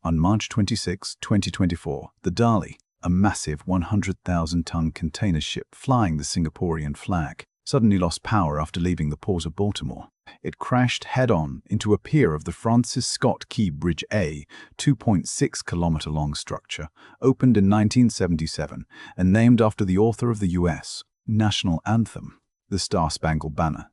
On March 26, 2024, the Dali, a massive 100,000-ton container ship flying the Singaporean flag, suddenly lost power after leaving the port of Baltimore. It crashed head-on into a pier of the Francis Scott Key Bridge, a 2.6-kilometer-long structure, opened in 1977 and named after the author of the U.S. national anthem, the Star-Spangled Banner.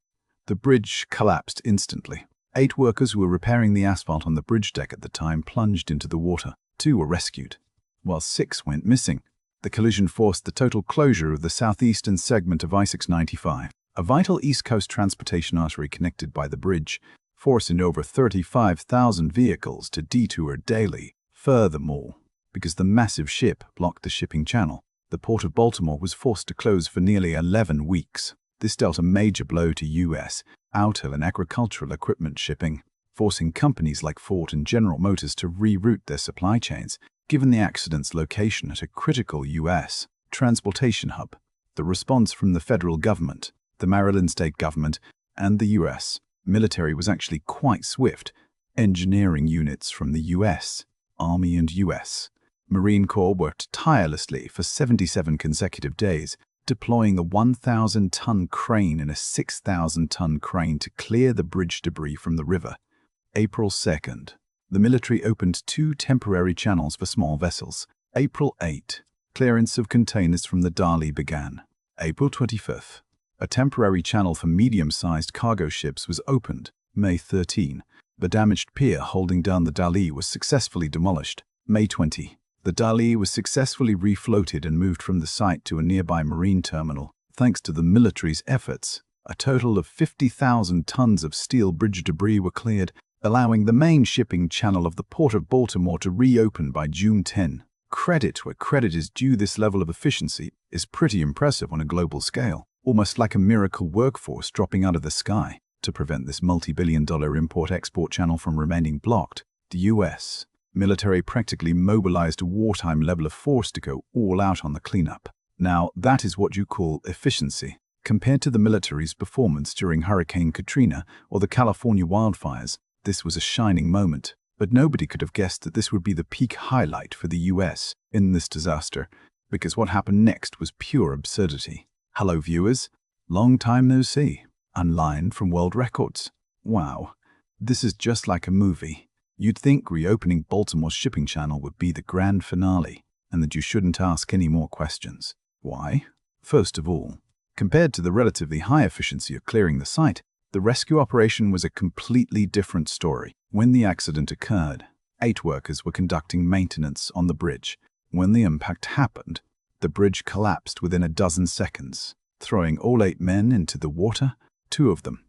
The bridge collapsed instantly. 8 workers who were repairing the asphalt on the bridge deck at the time plunged into the water. 2 were rescued, while 6 went missing. The collision forced the total closure of the southeastern segment of I-695, a vital East Coast transportation artery connected by the bridge, forcing over 35,000 vehicles to detour daily. Furthermore, because the massive ship blocked the shipping channel, the port of Baltimore was forced to close for nearly 11 weeks. This dealt a major blow to U.S. auto and agricultural equipment shipping, forcing companies like Ford and General Motors to reroute their supply chains, given the accident's location at a critical U.S. transportation hub. The response from the federal government, the Maryland state government, and the U.S. military was actually quite swift. Engineering units from the U.S. Army and U.S. Marine Corps worked tirelessly for 77 consecutive days, deploying a 1,000-ton crane and a 6,000-ton crane to clear the bridge debris from the river. April 2nd, the military opened 2 temporary channels for small vessels. April 8, clearance of containers from the Dali began. April 25th, a temporary channel for medium-sized cargo ships was opened. May 13, the damaged pier holding down the Dali was successfully demolished. May 20, the Dali was successfully refloated and moved from the site to a nearby marine terminal. Thanks to the military's efforts, a total of 50,000 tons of steel bridge debris were cleared, allowing the main shipping channel of the Port of Baltimore to reopen by June 10. Credit where credit is due. This level of efficiency is pretty impressive on a global scale, almost like a miracle workforce dropping out of the sky. To prevent this multi-billion-dollar import-export channel from remaining blocked, the U.S. military practically mobilized a wartime level of force to go all out on the cleanup. Now, that is what you call efficiency. Compared to the military's performance during Hurricane Katrina or the California wildfires, this was a shining moment. But nobody could have guessed that this would be the peak highlight for the U.S. in this disaster, because what happened next was pure absurdity. Hello viewers, long time no see. Unlined from World Records. Wow, this is just like a movie. You'd think reopening Baltimore's shipping channel would be the grand finale, and that you shouldn't ask any more questions. Why? First of all, compared to the relatively high efficiency of clearing the site, the rescue operation was a completely different story. When the accident occurred, 8 workers were conducting maintenance on the bridge. When the impact happened, the bridge collapsed within a dozen seconds, throwing all 8 men into the water. 2 of them,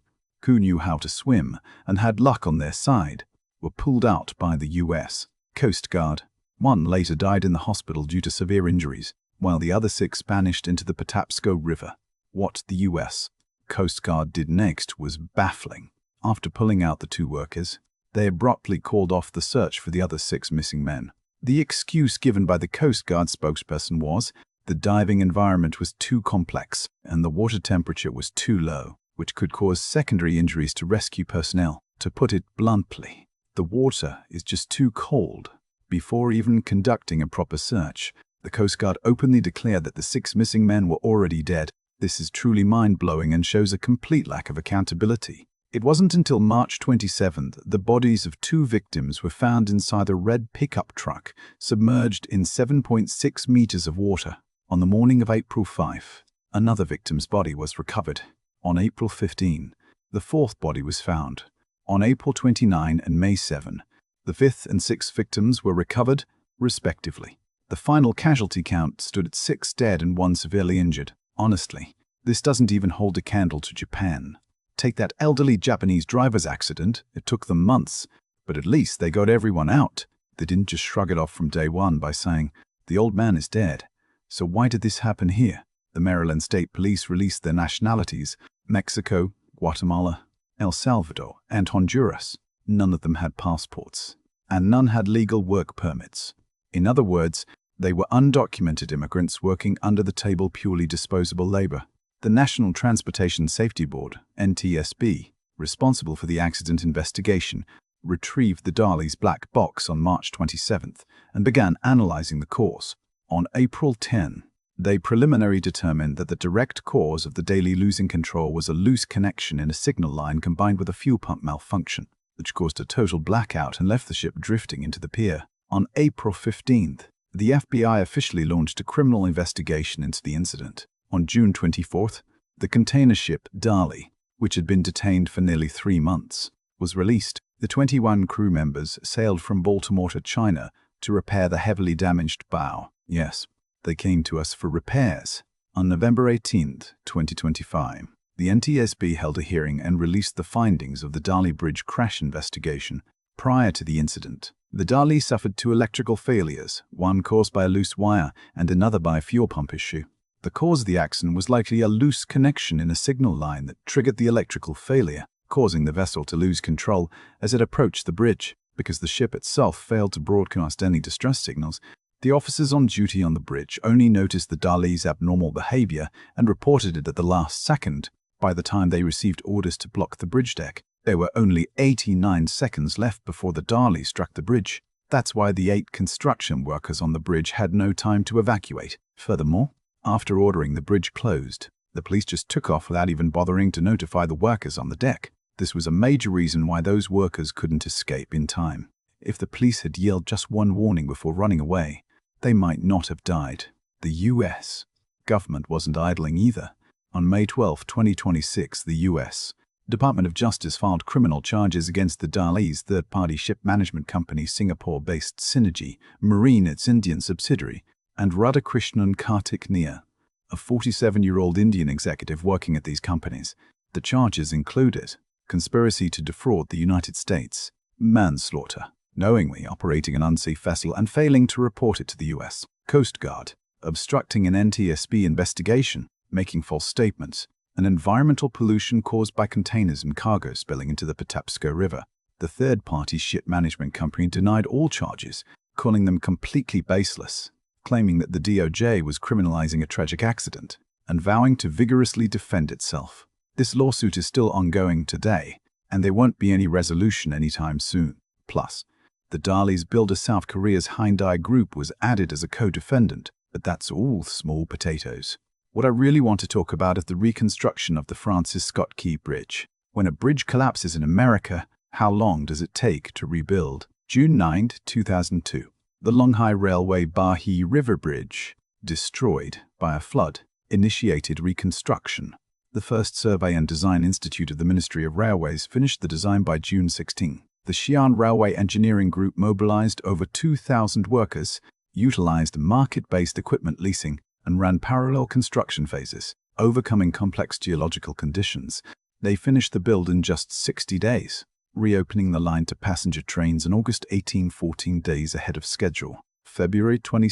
who knew how to swim and had luck on their side, were pulled out by the U.S. Coast Guard. 1 later died in the hospital due to severe injuries, while the other 6 vanished into the Patapsco River. What the U.S. Coast Guard did next was baffling. After pulling out the 2 workers, they abruptly called off the search for the other 6 missing men. The excuse given by the Coast Guard spokesperson was the diving environment was too complex and the water temperature was too low, which could cause secondary injuries to rescue personnel. To put it bluntly, the water is just too cold. Before even conducting a proper search, the Coast Guard openly declared that the 6 missing men were already dead. This is truly mind-blowing and shows a complete lack of accountability. It wasn't until March 27th the bodies of 2 victims were found inside a red pickup truck, submerged in 7.6 meters of water. On the morning of April 5, another victim's body was recovered. On April 15, the 4th body was found. On April 29 and May 7, the 5th and 6th victims were recovered, respectively. The final casualty count stood at 6 dead and 1 severely injured. Honestly, this doesn't even hold a candle to Japan. Take that elderly Japanese driver's accident. It took them months, but at least they got everyone out. They didn't just shrug it off from day one by saying, "The old man is dead." So why did this happen here? The Maryland State Police released their nationalities: Mexico, Guatemala, El Salvador, and Honduras. None of them had passports, and none had legal work permits. In other words, they were undocumented immigrants working under the table, purely disposable labor. The National Transportation Safety Board, NTSB, responsible for the accident investigation, retrieved the Dali's black box on March 27th and began analyzing the cause. On April 10, they preliminarily determined that the direct cause of the Dali losing control was a loose connection in a signal line combined with a fuel pump malfunction, which caused a total blackout and left the ship drifting into the pier. On April 15th, the FBI officially launched a criminal investigation into the incident. On June 24th, the container ship Dali, which had been detained for nearly 3 months, was released. The 21 crew members sailed from Baltimore to China to repair the heavily damaged bow. Yes, they came to us for repairs. On November 18, 2025, the NTSB held a hearing and released the findings of the Dali Bridge crash investigation. Prior to the incident, the Dali suffered 2 electrical failures, one caused by a loose wire and another by a fuel pump issue. The cause of the accident was likely a loose connection in a signal line that triggered the electrical failure, causing the vessel to lose control as it approached the bridge. Because the ship itself failed to broadcast any distress signals, the officers on duty on the bridge only noticed the Dali's abnormal behavior and reported it at the last second. By the time they received orders to block the bridge deck, there were only 89 seconds left before the Dali struck the bridge. That's why the 8 construction workers on the bridge had no time to evacuate. Furthermore, after ordering the bridge closed, the police just took off without even bothering to notify the workers on the deck. This was a major reason why those workers couldn't escape in time. If the police had yelled just one warning before running away, they might not have died. The U.S. government wasn't idling either. On May 12, 2026, the U.S. Department of Justice filed criminal charges against the Dali's third-party ship management company Singapore-based Synergy Marine, its Indian subsidiary, and Radhakrishnan Kartik Nair, a 47-year-old Indian executive working at these companies. The charges included conspiracy to defraud the United States, manslaughter, knowingly operating an unsafe vessel and failing to report it to the U.S. Coast Guard, obstructing an NTSB investigation, making false statements, and environmental pollution caused by containers and cargo spilling into the Patapsco River. The third-party ship management company denied all charges, calling them completely baseless, claiming that the DOJ was criminalizing a tragic accident, and vowing to vigorously defend itself. This lawsuit is still ongoing today, and there won't be any resolution anytime soon. Plus, the Dali's builder South Korea's Hyundai Group was added as a co-defendant, but that's all small potatoes. What I really want to talk about is the reconstruction of the Francis Scott Key Bridge. When a bridge collapses in America, how long does it take to rebuild? June 9, 2002. The Longhai Railway Bahi River Bridge, destroyed by a flood, initiated reconstruction. The first Survey and Design Institute of the Ministry of Railways finished the design by June 16. The Xi'an Railway Engineering Group mobilized over 2,000 workers, utilized market-based equipment leasing, and ran parallel construction phases. Overcoming complex geological conditions, they finished the build in just 60 days, reopening the line to passenger trains in August 18, 14 days ahead of schedule. February 22,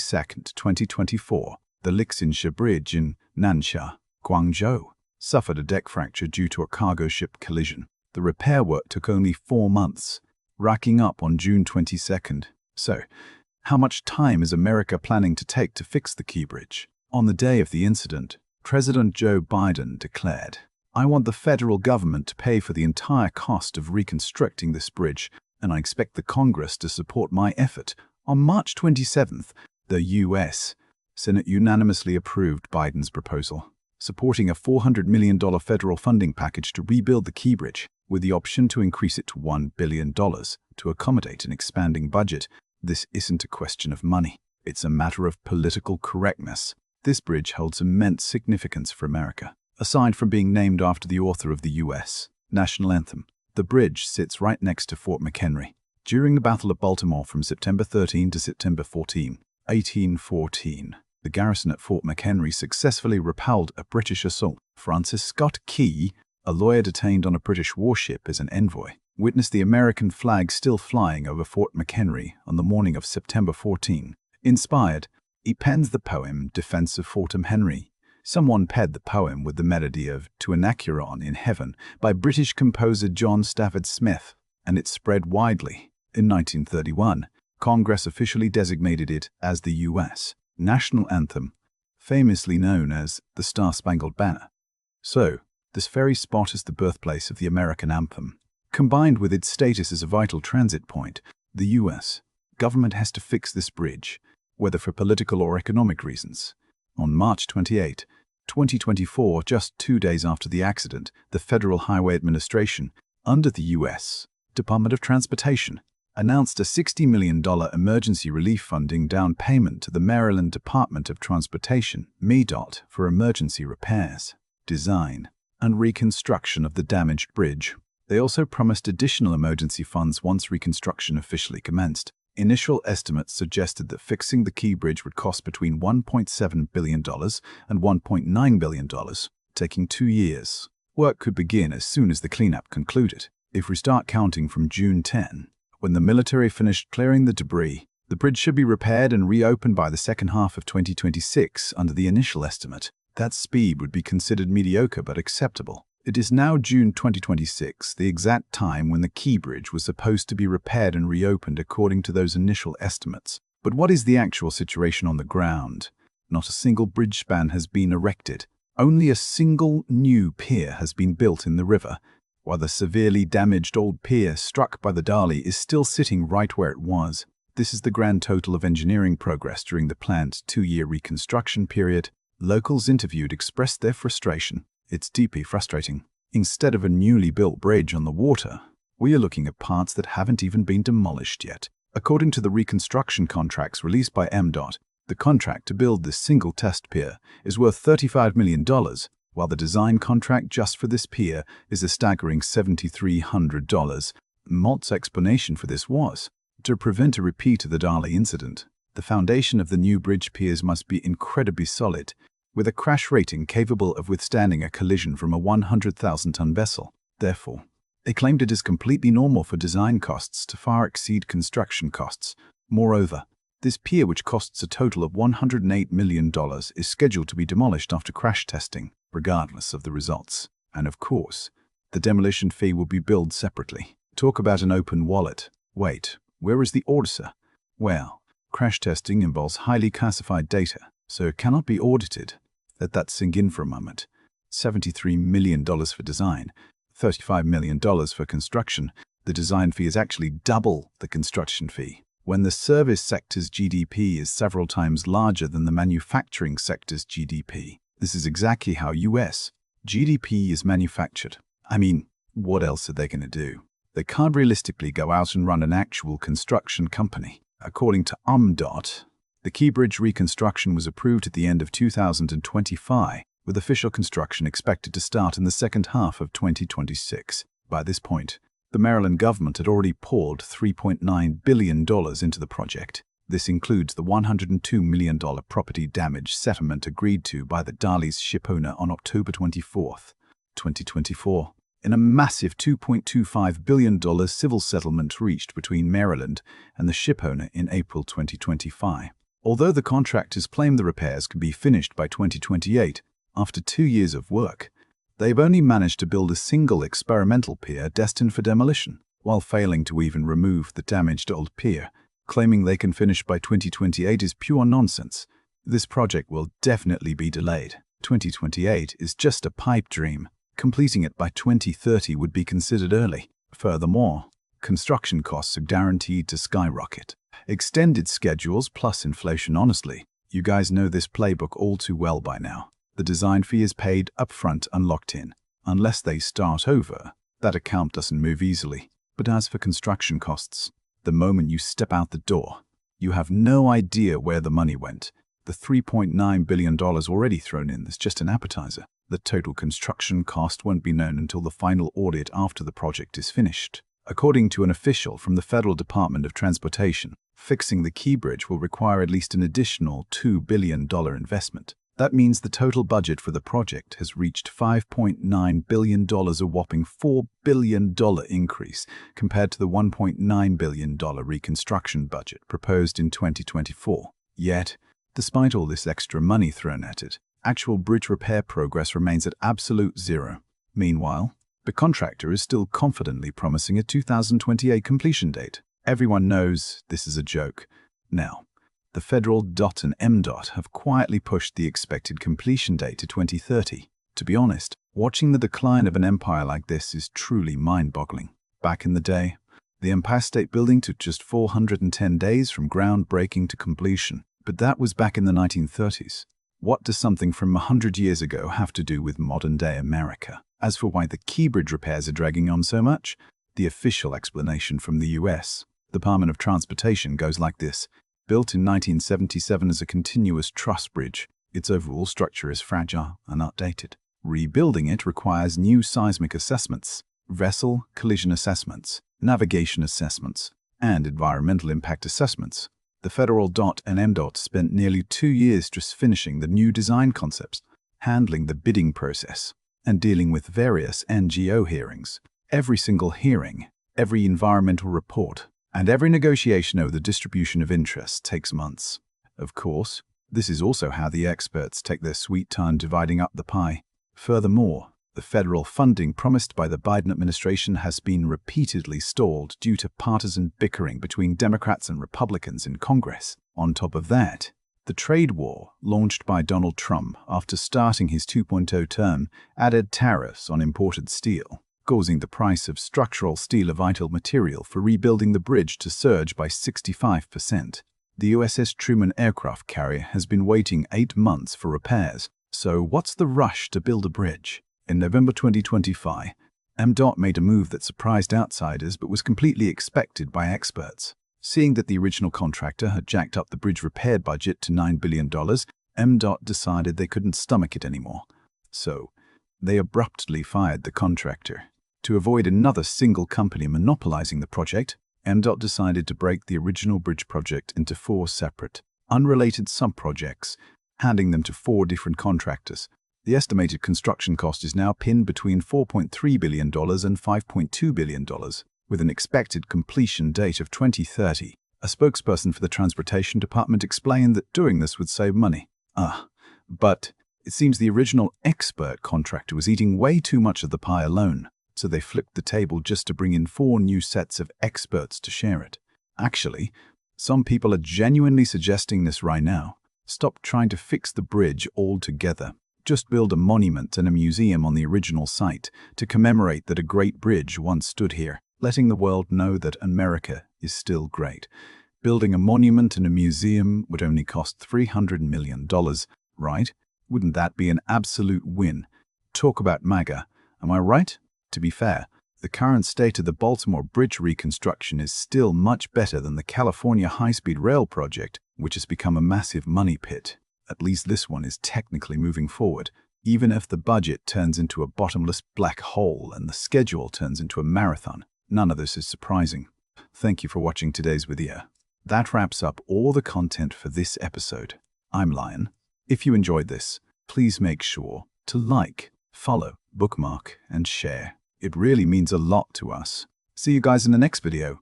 2024, the Lixinsha Bridge in Nansha, Guangzhou, suffered a deck fracture due to a cargo ship collision. The repair work took only 4 months, racking up on June 22nd. So, how much time is America planning to take to fix the Key Bridge? On the day of the incident, President Joe Biden declared, "I want the federal government to pay for the entire cost of reconstructing this bridge, and I expect the Congress to support my effort." On March 27th, the U.S. Senate unanimously approved Biden's proposal, supporting a $400 million federal funding package to rebuild the Key Bridge, with the option to increase it to $1 billion to accommodate an expanding budget. This isn't a question of money. It's a matter of political correctness. This bridge holds immense significance for America. Aside from being named after the author of the U.S. national anthem, the bridge sits right next to Fort McHenry. During the Battle of Baltimore from September 13 to September 14, 1814, the garrison at Fort McHenry successfully repelled a British assault. Francis Scott Key, a lawyer detained on a British warship as an envoy, witnessed the American flag still flying over Fort McHenry on the morning of September 14. Inspired, he pens the poem Defense of Fort McHenry. Someone paired the poem with the melody of To an Acheron in Heaven by British composer John Stafford Smith, and it spread widely. In 1931, Congress officially designated it as the U.S. national anthem, famously known as the Star-Spangled Banner. So, this very spot is the birthplace of the American anthem. Combined with its status as a vital transit point, the U.S. government has to fix this bridge, whether for political or economic reasons. On March 28, 2024, just 2 days after the accident, the Federal Highway Administration, under the U.S. Department of Transportation, announced a $60 million emergency relief funding down payment to the Maryland Department of Transportation, MDOT, for emergency repairs, design, and reconstruction of the damaged bridge. They also promised additional emergency funds once reconstruction officially commenced. Initial estimates suggested that fixing the key bridge would cost between $1.7 billion and $1.9 billion, taking 2 years. Work could begin as soon as the cleanup concluded. If we start counting from June 10, when the military finished clearing the debris, the bridge should be repaired and reopened by the second half of 2026 under the initial estimate. That speed would be considered mediocre but acceptable. It is now June 2026, the exact time when the key bridge was supposed to be repaired and reopened according to those initial estimates. But what is the actual situation on the ground? Not a single bridge span has been erected. Only a single new pier has been built in the river, while the severely damaged old pier struck by the Dali is still sitting right where it was. This is the grand total of engineering progress during the planned 2-year reconstruction period. Locals interviewed expressed their frustration. It's deeply frustrating. Instead of a newly built bridge on the water, we are looking at parts that haven't even been demolished yet. According to the reconstruction contracts released by MDOT, the contract to build this single test pier is worth $35 million, while the design contract just for this pier is a staggering $7,300. MDOT's explanation for this was, to prevent a repeat of the Dali incident, the foundation of the new bridge piers must be incredibly solid, with a crash rating capable of withstanding a collision from a 100,000-ton vessel. Therefore, they claimed it is completely normal for design costs to far exceed construction costs. Moreover, this pier, which costs a total of $108 million, is scheduled to be demolished after crash testing, regardless of the results. And of course, the demolition fee will be billed separately. Talk about an open wallet. Wait, where is the auditor? Well, crash testing involves highly classified data, so it cannot be audited. Let that sink in for a moment. $73 million for design, $35 million for construction. The design fee is actually double the construction fee. When the service sector's GDP is several times larger than the manufacturing sector's GDP. This is exactly how US GDP is manufactured. I mean, what else are they going to do? They can't realistically go out and run an actual construction company. According to MDOT, the key bridge reconstruction was approved at the end of 2025, with official construction expected to start in the second half of 2026. By this point, the Maryland government had already poured $3.9 billion into the project. This includes the $102 million property damage settlement agreed to by the Dali's shipowner on October 24, 2024, in a massive $2.25 billion civil settlement reached between Maryland and the shipowner in April 2025. Although the contractors claim the repairs could be finished by 2028, after 2 years of work, they've only managed to build a single experimental pier destined for demolition, while failing to even remove the damaged old pier. Claiming they can finish by 2028 is pure nonsense. This project will definitely be delayed. 2028 is just a pipe dream. Completing it by 2030 would be considered early. Furthermore, construction costs are guaranteed to skyrocket. Extended schedules plus inflation. Honestly, you guys know this playbook all too well by now. The design fee is paid upfront and locked in. Unless they start over, that account doesn't move easily. But as for construction costs, the moment you step out the door, you have no idea where the money went. The $3.9 billion already thrown in is just an appetizer. The total construction cost won't be known until the final audit after the project is finished. According to an official from the Federal Department of Transportation, fixing the key bridge will require at least an additional $2 billion investment. That means the total budget for the project has reached $5.9 billion, a whopping $4 billion increase compared to the $1.9 billion reconstruction budget proposed in 2024. Yet, despite all this extra money thrown at it, actual bridge repair progress remains at absolute zero. Meanwhile, the contractor is still confidently promising a 2028 completion date. Everyone knows this is a joke. Now, the Federal DOT and MDOT have quietly pushed the expected completion date to 2030. To be honest, watching the decline of an empire like this is truly mind-boggling. Back in the day, the Empire State Building took just 410 days from groundbreaking to completion. But that was back in the 1930s. What does something from 100 years ago have to do with modern-day America? As for why the Key Bridge repairs are dragging on so much, the official explanation from the U.S. Department of Transportation goes like this. Built in 1977 as a continuous truss bridge, its overall structure is fragile and outdated. Rebuilding it requires new seismic assessments, vessel collision assessments, navigation assessments, and environmental impact assessments. The federal DOT and MDOT spent nearly 2 years just finishing the new design concepts, handling the bidding process, and dealing with various NGO hearings. Every single hearing, every environmental report, and every negotiation over the distribution of interest takes months. Of course, this is also how the experts take their sweet time dividing up the pie. Furthermore, the federal funding promised by the Biden administration has been repeatedly stalled due to partisan bickering between Democrats and Republicans in Congress. On top of that, the trade war launched by Donald Trump after starting his 2.0 term added tariffs on imported steel, causing the price of structural steel, a vital material for rebuilding the bridge, to surge by 65%. The USS Truman aircraft carrier has been waiting 8 months for repairs. So what's the rush to build a bridge? In November 2025, MDOT made a move that surprised outsiders but was completely expected by experts. Seeing that the original contractor had jacked up the bridge repair budget to $9 billion, MDOT decided they couldn't stomach it anymore. So, they abruptly fired the contractor. To avoid another single company monopolizing the project, MDOT decided to break the original bridge project into 4 separate, unrelated sub-projects, handing them to 4 different contractors. The estimated construction cost is now pinned between $4.3 billion and $5.2 billion, with an expected completion date of 2030. A spokesperson for the Transportation Department explained that doing this would save money. But it seems the original expert contractor was eating way too much of the pie alone, so they flipped the table just to bring in 4 new sets of experts to share it. Actually, some people are genuinely suggesting this right now. Stop trying to fix the bridge altogether. Just build a monument and a museum on the original site to commemorate that a great bridge once stood here, letting the world know that America is still great. Building a monument and a museum would only cost $300 million, right? Wouldn't that be an absolute win? Talk about MAGA, am I right? To be fair, the current state of the Baltimore bridge reconstruction is still much better than the California high-speed rail project, which has become a massive money pit. At least this one is technically moving forward, even if the budget turns into a bottomless black hole and the schedule turns into a marathon. None of this is surprising. Thank you for watching today's video. That wraps up all the content for this episode. I'm Lion. If you enjoyed this, please make sure to like, follow, bookmark, and share. It really means a lot to us. See you guys in the next video.